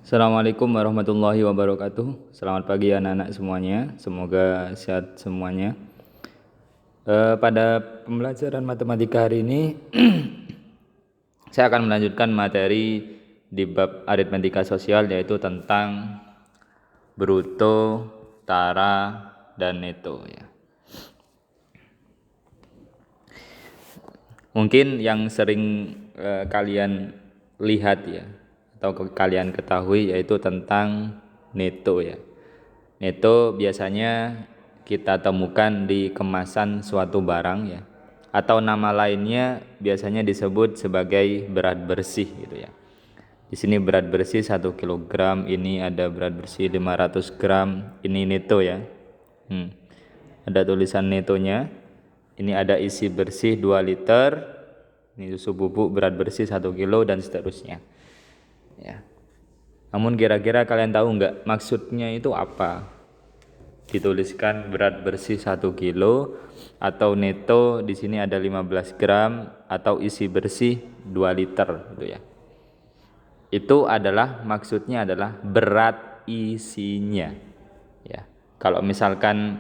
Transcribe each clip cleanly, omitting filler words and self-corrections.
Assalamualaikum warahmatullahi wabarakatuh. Selamat pagi anak-anak semuanya. Semoga sehat semuanya. Pada pembelajaran matematika hari ini, saya akan melanjutkan materi di bab aritmetika sosial, yaitu tentang bruto, tara, dan neto. Ya. Mungkin yang sering kalian lihat ya, atau kalian ketahui, yaitu tentang neto ya. Neto biasanya kita temukan di kemasan suatu barang ya, atau nama lainnya biasanya disebut sebagai berat bersih gitu ya. Di sini berat bersih 1 kg, ini ada berat bersih 500 gram, ini neto ya. Ada tulisan netonya. Ini ada isi bersih 2 liter. Ini susu bubuk berat bersih 1 kilo dan seterusnya. Ya. Namun kira-kira kalian tahu nggak maksudnya itu apa? Dituliskan berat bersih 1 kilo atau neto di sini ada 15 gram atau isi bersih 2 liter gitu ya. Itu adalah maksudnya adalah berat isinya. Ya. Kalau misalkan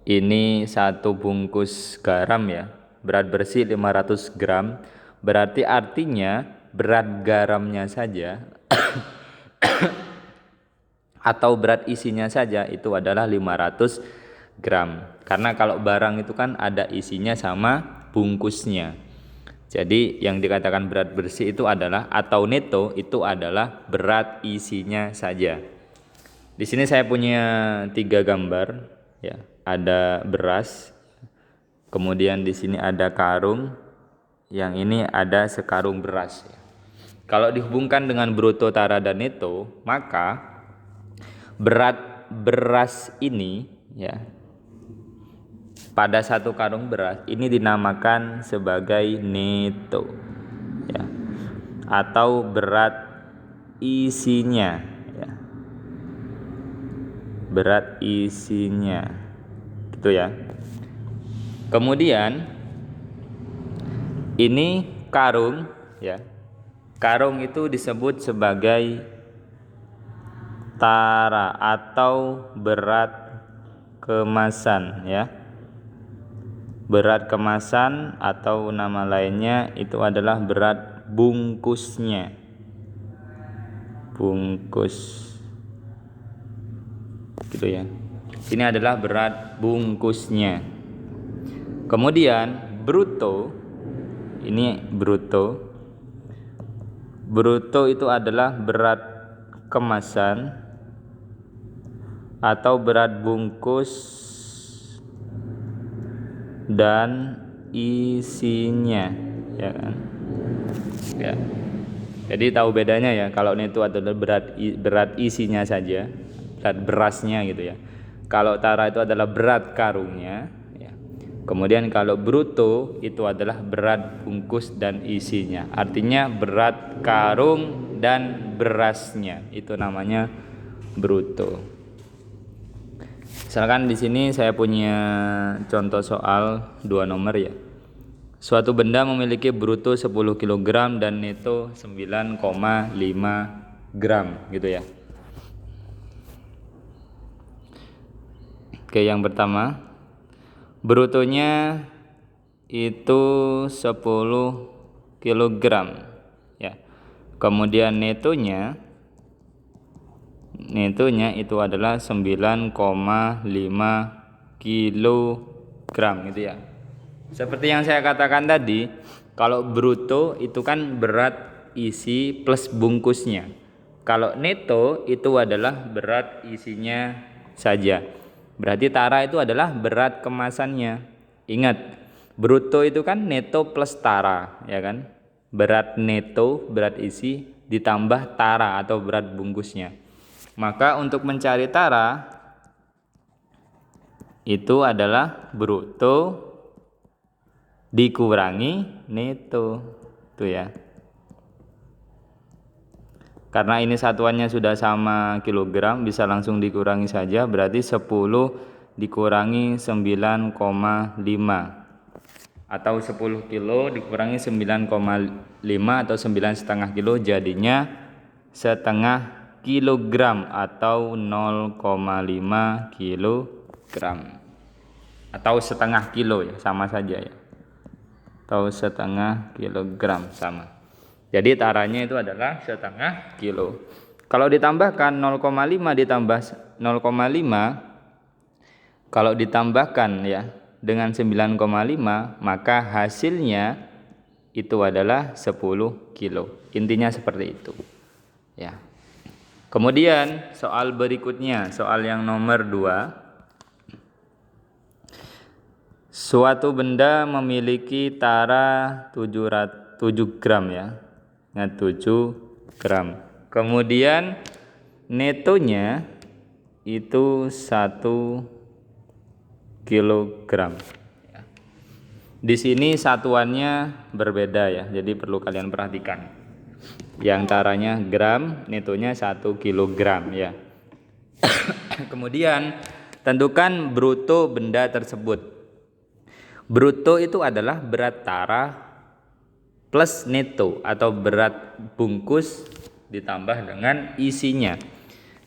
ini 1 bungkus garam ya, berat bersih 500 gram, berarti artinya berat garamnya saja atau berat isinya saja itu adalah 500 gram. Karena kalau barang itu kan ada isinya sama bungkusnya. Jadi yang dikatakan berat bersih itu adalah, atau neto itu adalah berat isinya saja. Di sini saya punya 3 gambar ya. Ada beras, kemudian di sini ada karung, yang ini ada sekarung beras. Kalau dihubungkan dengan bruto, tara, dan neto, maka berat beras ini ya, pada 1 karung beras ini dinamakan sebagai neto ya, atau berat isinya ya. Berat isinya gitu ya. Kemudian ini karung ya. Karung itu disebut sebagai tara atau berat kemasan ya. Berat kemasan atau nama lainnya itu adalah berat bungkusnya. Bungkus gitu ya. Ini adalah berat bungkusnya. Kemudian bruto, ini bruto. Bruto itu adalah berat kemasan atau berat bungkus dan isinya, ya kan? Ya. Jadi tahu bedanya ya, kalau neto adalah berat isinya saja, berat berasnya gitu ya. Kalau tara itu adalah berat karungnya ya. Kemudian kalau bruto itu adalah berat bungkus dan isinya. Artinya berat karung dan berasnya, itu namanya bruto. Misalkan di sini saya punya contoh soal 2 nomor ya. Suatu benda memiliki bruto 10 kg dan neto 9,5 gram gitu ya. Oke, yang pertama, brutonya itu 10 kg ya. Kemudian netonya itu adalah 9,5 kg gitu ya. Seperti yang saya katakan tadi, kalau bruto itu kan berat isi plus bungkusnya. Kalau neto itu adalah berat isinya saja. Berarti tara itu adalah berat kemasannya. Ingat, bruto itu kan neto plus tara, ya kan? Berat neto, berat isi ditambah tara atau berat bungkusnya. Maka untuk mencari tara itu adalah bruto dikurangi neto, tuh ya. Karena ini satuannya sudah sama kilogram, bisa langsung dikurangi saja, berarti 10 dikurangi 9,5 atau 10 kilo dikurangi 9,5 atau 9,5 kilo jadinya setengah kilogram atau 0,5 kilogram atau setengah kilo ya, sama saja ya, atau setengah kilogram sama. Jadi taranya itu adalah setengah kilo. Kalau ditambahkan 0,5 ditambah 0,5, kalau ditambahkan ya dengan 9,5, maka hasilnya itu adalah 10 kilo. Intinya seperti itu. Ya. Kemudian soal berikutnya, soal yang nomor 2. Suatu benda memiliki tara 7 gram ya. Nah, 7 gram. Kemudian netonya itu 1 kilogram. Di sini satuannya berbeda ya, jadi perlu kalian perhatikan. Yang taranya gram, netonya 1 kilogram ya. Kemudian tentukan bruto benda tersebut. Bruto itu adalah berat tara plus neto atau berat bungkus ditambah dengan isinya.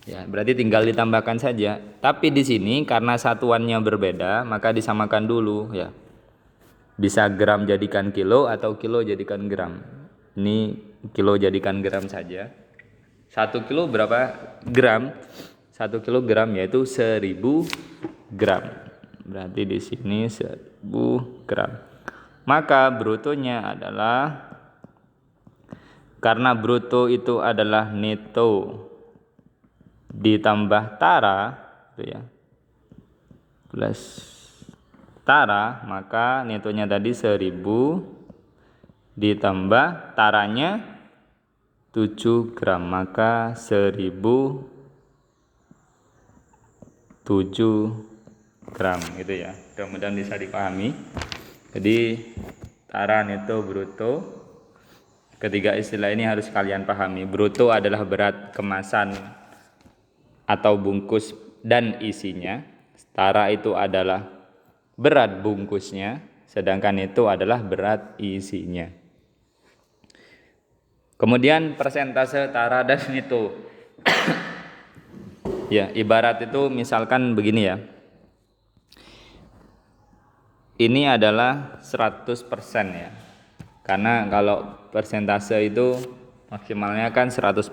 Ya, berarti tinggal ditambahkan saja. Tapi di sini karena satuannya berbeda, maka disamakan dulu ya. Bisa gram jadikan kilo atau kilo jadikan gram. Ini kilo jadikan gram saja. 1 kilo berapa gram? 1 kilogram yaitu 1000 gram. Berarti di sini 1000 gram. Maka brutonya adalah, karena bruto itu adalah neto ditambah tara itu ya, plus tara, maka netonya tadi 1000 ditambah taranya 7 gram, maka 1007 gram gitu ya. Mudah-mudahan bisa dipahami. Jadi tara, neto, bruto, ketiga istilah ini harus kalian pahami. Bruto adalah berat kemasan atau bungkus dan isinya. Tara itu adalah berat bungkusnya, sedangkan itu adalah berat isinya. Kemudian persentase tara dan neto. Ya, ibarat itu misalkan begini ya. Ini adalah 100% ya. Karena kalau persentase itu maksimalnya kan 100%.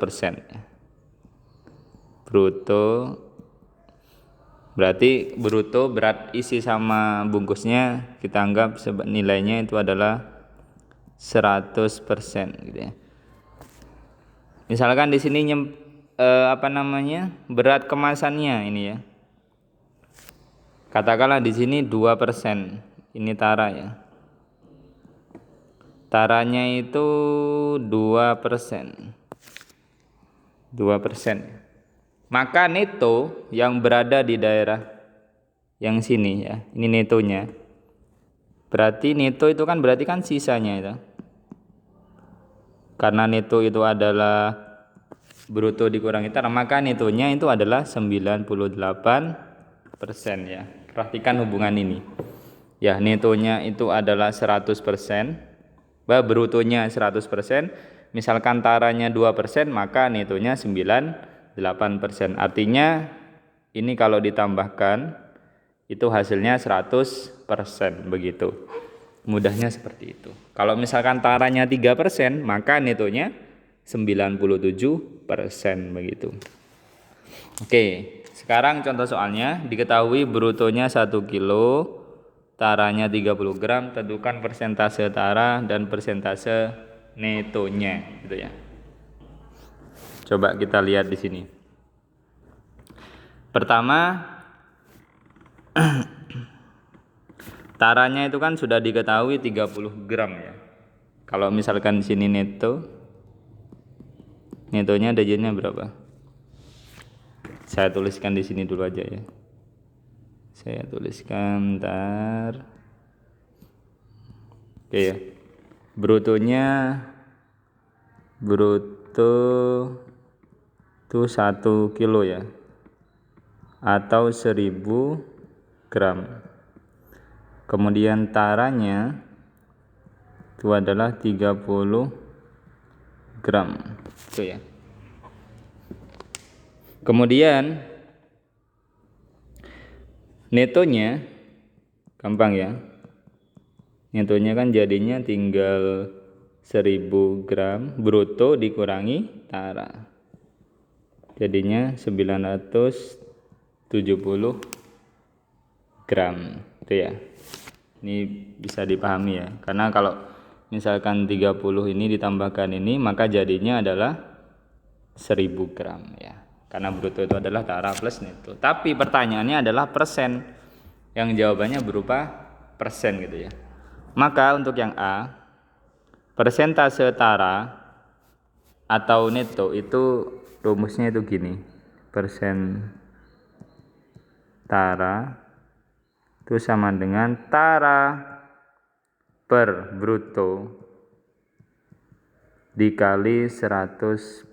Bruto berarti bruto berat isi sama bungkusnya kita anggap nilainya itu adalah 100% gitu ya. Misalkan di sini berat kemasannya ini ya. Katakanlah di sini 2%. Ini tara ya. Taranya itu 2%. 2%. Maka neto yang berada di daerah yang sini ya, ini netonya. Berarti neto itu kan berarti kan sisanya itu. Karena neto itu adalah bruto dikurangi tara, maka netonya itu adalah 98% ya. Perhatikan hubungan ini. Ya, netonya itu adalah 100%, brutonya 100%, misalkan taranya 2%, maka netonya 98%. Artinya ini kalau ditambahkan itu hasilnya 100% begitu. Mudahnya seperti itu. Kalau misalkan taranya 3%, maka netonya 97% begitu. Oke, sekarang contoh soalnya. Diketahui brutonya 1 kilo, taranya 30 gram, tentukan persentase tara dan persentase netonya gitu ya. Coba kita lihat di sini. Pertama, taranya itu kan sudah diketahui 30 gram ya. Kalau misalkan di sini netonya derajatnya berapa? Saya tuliskan di sini dulu aja ya. Saya tuliskan bentar. Oke ya. Bruto itu 1 kilo ya. Atau 1000 gram. Kemudian taranya itu adalah 30 gram. Oke ya. Kemudian netonya gampang ya. Netonya kan jadinya tinggal 1000 gram bruto dikurangi tara. Jadinya 970 gram itu ya. Ini bisa dipahami ya. Karena kalau misalkan 30 ini ditambahkan ini maka jadinya adalah 1000 gram ya. Karena bruto itu adalah tara plus neto. Tapi pertanyaannya adalah persen. Yang jawabannya berupa persen gitu ya. Maka untuk yang A, persentase tara atau neto itu rumusnya itu gini. Persen tara itu sama dengan tara per bruto dikali 100%.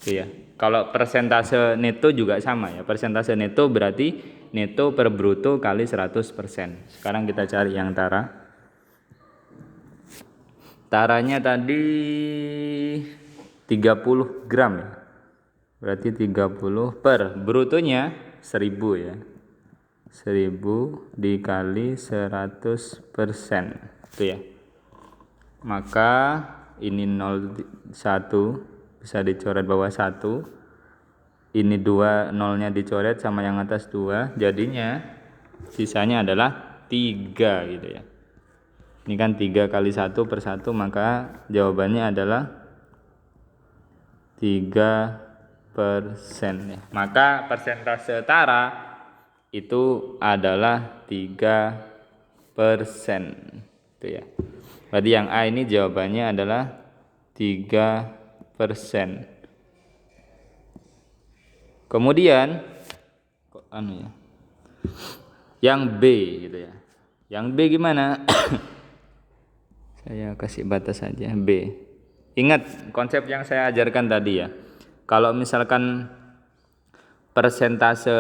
Itu ya. Kalau persentase neto juga sama ya. Persentase neto berarti neto per bruto kali 100%. Sekarang kita cari yang tara. Taranya tadi 30 gram ya. Berarti 30 per brutonya 1000 ya. 1000 dikali 100%. Itu ya. Maka ini 01 bisa dicoret bawah 1. Ini 2, nolnya dicoret sama yang atas 2. Jadinya sisanya adalah 3 gitu ya. Ini kan 3 kali 1 per 1, maka jawabannya adalah 3% ya. Maka persentase tara itu adalah 3% itu ya. Berarti yang A ini jawabannya adalah 3%. Kemudian yang B gitu ya. Yang B gimana? Saya kasih batas saja B. Ingat konsep yang saya ajarkan tadi ya. Kalau misalkan persentase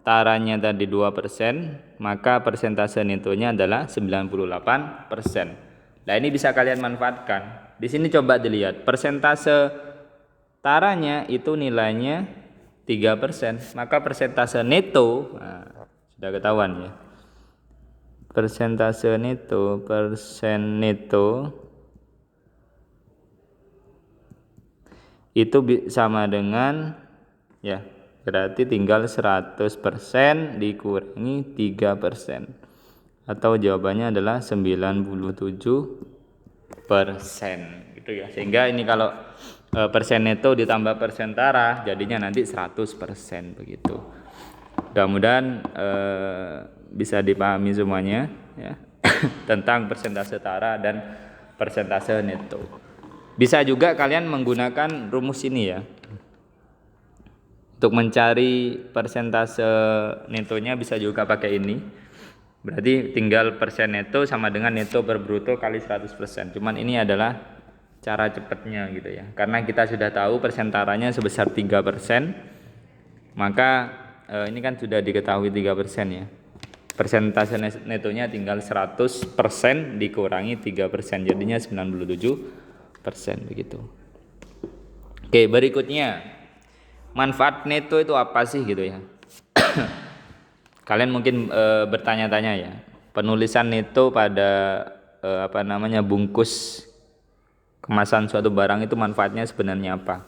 taranya tadi 2%, maka persentase netonya adalah 98%. Nah, ini bisa kalian manfaatkan. Di sini coba dilihat, persentase taranya itu nilainya 3%, maka persentase neto sudah ketahuan ya. Persentase neto, persen neto itu sama dengan ya, berarti tinggal 100% dikurangi 3%. Atau jawabannya adalah 97% gitu ya. Sehingga ini kalau persen neto ditambah persen tara jadinya nanti 100% begitu. Mudah-mudahan bisa dipahami semuanya ya tentang persentase tara dan persentase neto. Bisa juga kalian menggunakan rumus ini ya. Untuk mencari persentase netonya bisa juga pakai ini. Berarti tinggal persen neto sama dengan neto per bruto kali 100%. Cuman ini adalah cara cepatnya gitu ya. Karena kita sudah tahu persentaranya sebesar 3%, maka ini kan sudah diketahui 3% ya. Persentase netonya tinggal 100% dikurangi 3%, jadinya 97% begitu. Oke, berikutnya manfaat neto itu apa sih gitu ya. Kalian mungkin bertanya-tanya ya, penulisan neto pada bungkus kemasan suatu barang itu manfaatnya sebenarnya apa?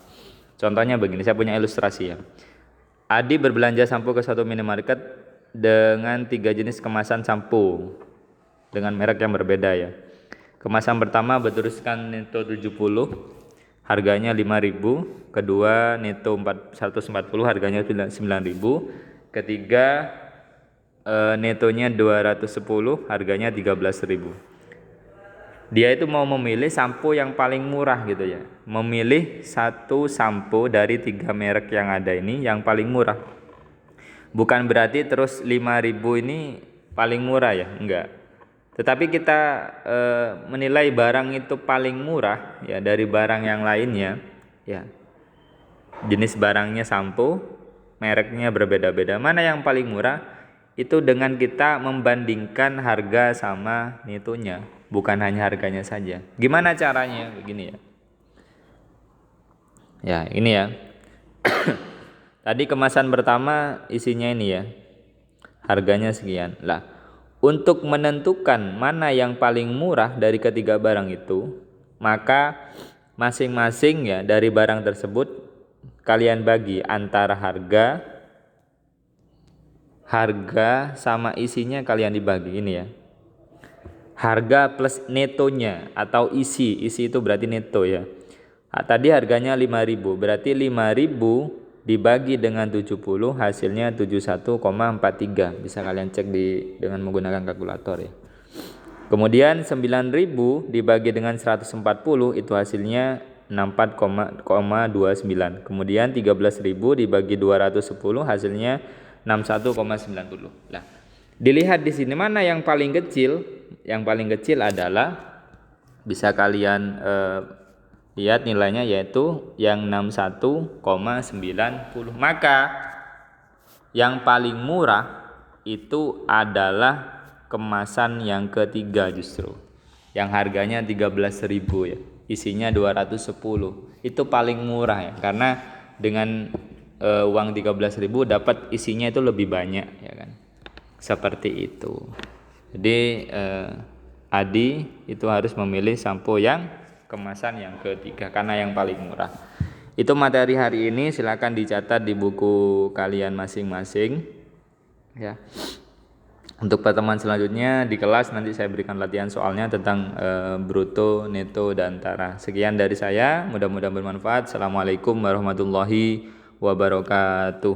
Contohnya begini, saya punya ilustrasi ya. Adi berbelanja sampo ke suatu minimarket dengan 3 jenis kemasan sampo dengan merek yang berbeda ya. Kemasan pertama bertuliskan neto 70, harganya 5.000. Kedua neto 140, harganya 9.000. Ketiga netonya 210, harganya 13.000. Dia itu mau memilih sampo yang paling murah gitu ya. Memilih satu sampo dari 3 merek yang ada ini yang paling murah. Bukan berarti terus 5.000 ini paling murah ya, enggak. Tetapi kita menilai barang itu paling murah ya dari barang yang lainnya ya. Jenis barangnya sampo, mereknya berbeda-beda. Mana yang paling murah? Itu dengan kita membandingkan harga sama netonya, bukan hanya harganya saja. Gimana caranya? Begini ya. Ya, ini ya. Tadi kemasan pertama isinya ini ya. Harganya sekian. Lah, untuk menentukan mana yang paling murah dari ketiga barang itu, maka masing-masing ya dari barang tersebut kalian bagi antara harga sama isinya, kalian dibagi ini ya. Harga plus netonya atau isi itu berarti neto ya. Tadi harganya 5.000, berarti 5.000 dibagi dengan 70 hasilnya 71,43. Bisa kalian cek dengan menggunakan kalkulator ya. Kemudian 9.000 dibagi dengan 140 itu hasilnya 64,29. Kemudian 13.000 dibagi 210 hasilnya 61,90. Nah, dilihat di sini mana yang paling kecil? Yang paling kecil adalah bisa kalian lihat nilainya, yaitu yang 61,90. Maka yang paling murah itu adalah kemasan yang ketiga justru, yang harganya 13.000 ya, isinya 210. Itu paling murah ya, karena dengan uang 13.000 dapat isinya itu lebih banyak ya kan. Seperti itu. Jadi Adi itu harus memilih sampo yang kemasan yang ketiga karena yang paling murah. Itu materi hari ini, silakan dicatat di buku kalian masing-masing ya. Untuk pertemuan selanjutnya di kelas nanti saya berikan latihan soalnya tentang bruto, neto, dan tara. Sekian dari saya, mudah-mudahan bermanfaat. Assalamualaikum warahmatullahi wabarakatuh.